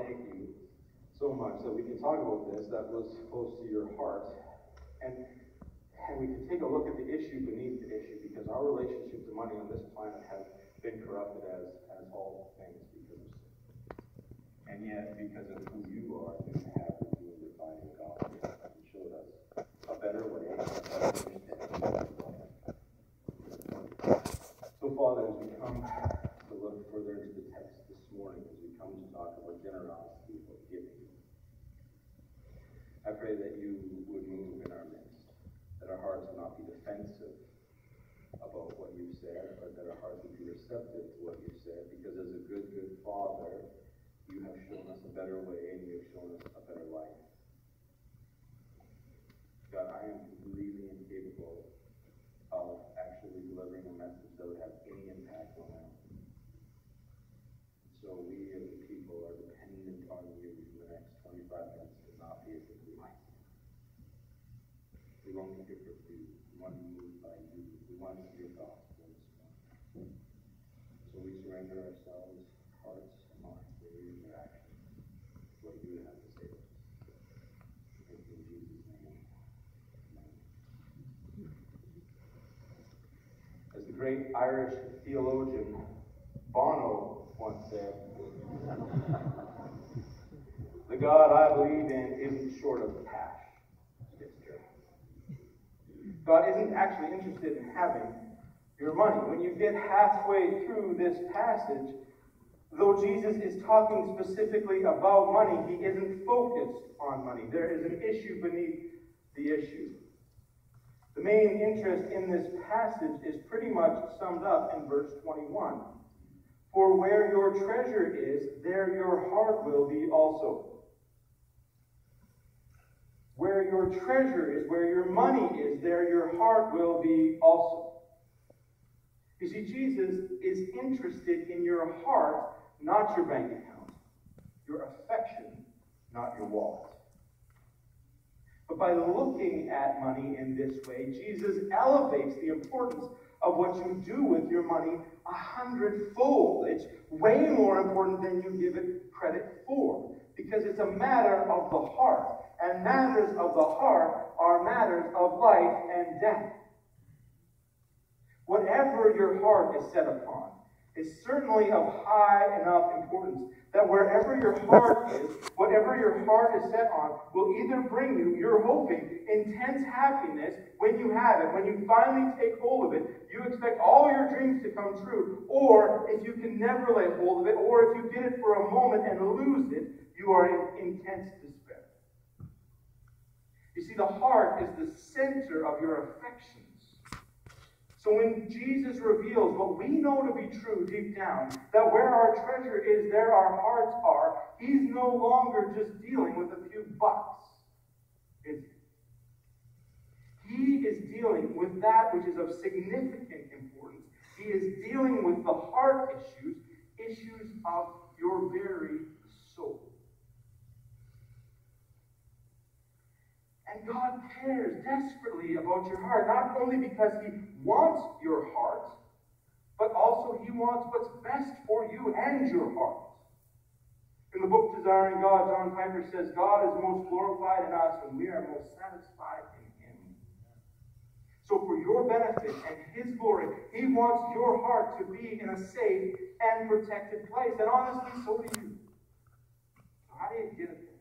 thank you so much that we can talk about this that was close to your heart. And we can take a look at the issue beneath the issue, because our relationship to money on this planet has been corrupted as all things because of sin. And yet, because of who you are, you have redeemed it by your gospel and showed us a better way. So, Father, as we come to look further into the text this morning, as we come to talk about generosity, about giving, I pray that you would move in our midst, that our hearts would not be defensive about what you've said, but that our hearts would be receptive to what you've said, because as a good, good Father, you have shown us a better way and you have shown us a better life. God, I am completely incapable of actually delivering a message that would have any impact on them. So we as a people are dependent on you for the next 25 minutes to not be a complete life. We want to hear from you. We want to be moved by you. We want to hear gospel this morning. So we surrender ourselves, hearts, and minds, ways, and actions, what you have to say to us. In Jesus' name. As the great Irish theologian Bono once said, the God I believe in isn't short of cash. It's true. God isn't actually interested in having your money. When you get halfway through this passage, though Jesus is talking specifically about money, he isn't focused on money. There is an issue beneath the issue. The main interest in this passage is pretty much summed up in verse 21. For where your treasure is, there your heart will be also. Where your treasure is, where your money is, there your heart will be also. You see, Jesus is interested in your heart, not your bank account. Your affection, not your wallet. But by looking at money in this way, Jesus elevates the importance of what you do with your money 100-fold. It's way more important than you give it credit for, because it's a matter of the heart. And matters of the heart are matters of life and death. Whatever your heart is set upon is certainly of high enough importance that wherever your heart is, whatever your heart is set on, will either bring you, you're hoping, intense happiness when you have it. When you finally take hold of it, you expect all your dreams to come true. Or if you can never lay hold of it, or if you get it for a moment and lose it, you are in intense despair. You see, the heart is the center of your affections. So when Jesus reveals what we know to be true deep down, that where our treasure is, there our hearts are, he's no longer just dealing with a few bucks. Is he? He is dealing with that which is of significant importance. He is dealing with the heart issues, issues of your very soul. And God cares desperately about your heart, not only because he wants your heart, but also he wants what's best for you and your heart. In the book Desiring God, John Piper says, God is most glorified in us when we are most satisfied in him. So for your benefit and his glory, he wants your heart to be in a safe and protected place. And honestly, so do you. So how do you get it there?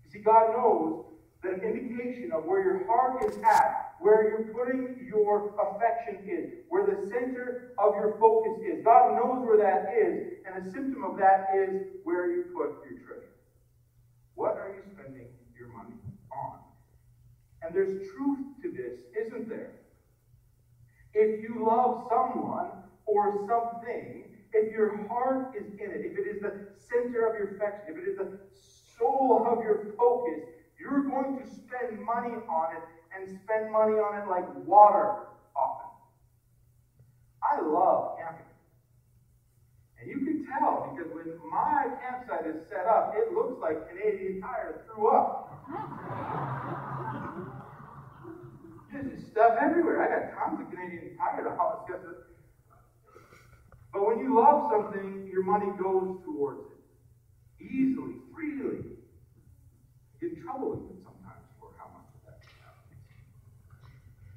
You see, God knows that an indication of where your heart is at, where you're putting your affection is, where the center of your focus is. God knows where that is, and a symptom of that is where you put your treasure. What are you spending your money on? And there's truth to this, isn't there? If you love someone or something, if your heart is in it, if it is the center of your affection, if it is the soul of your focus, you're going to spend money on it, and spend money on it like water often. I love camping. And you can tell, because when my campsite is set up, it looks like Canadian Tire threw up. There's stuff everywhere. I got tons of Canadian Tire dollars. But when you love something, your money goes towards it. easily, freely. Get in trouble even sometimes for how much of that you have.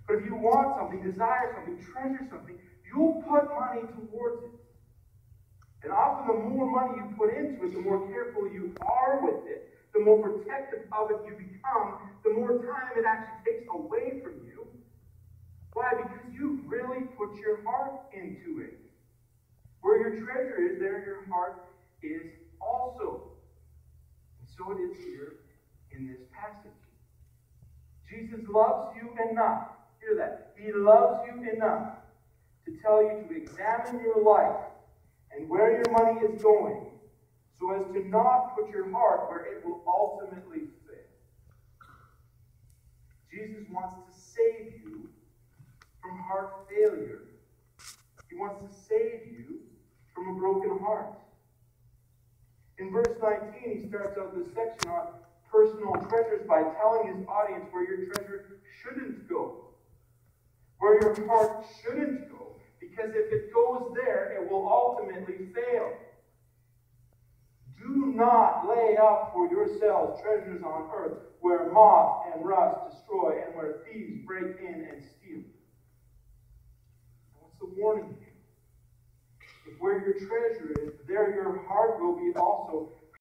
But if you want something, desire something, treasure something, you'll put money towards it. And often the more money you put into it, the more careful you are with it, the more protective of it you become, the more time it actually takes away from you. Why? Because you really put your heart into it. Where your treasure is, there your heart is also. And so it is here in this passage. Jesus loves you enough. Hear that. He loves you enough to tell you to examine your life and where your money is going, so as to not put your heart where it will ultimately fail. Jesus wants to save you from heart failure. He wants to save you from a broken heart. In verse 19, he starts out this section on personal treasures by telling his audience where your treasure shouldn't go, where your heart shouldn't go. Because if it goes there, it will ultimately fail. Do not lay up for yourselves treasures on earth, where moth and rust destroy, and where thieves break in and steal. What's the warning here? If where your treasure is, there your heart will be also.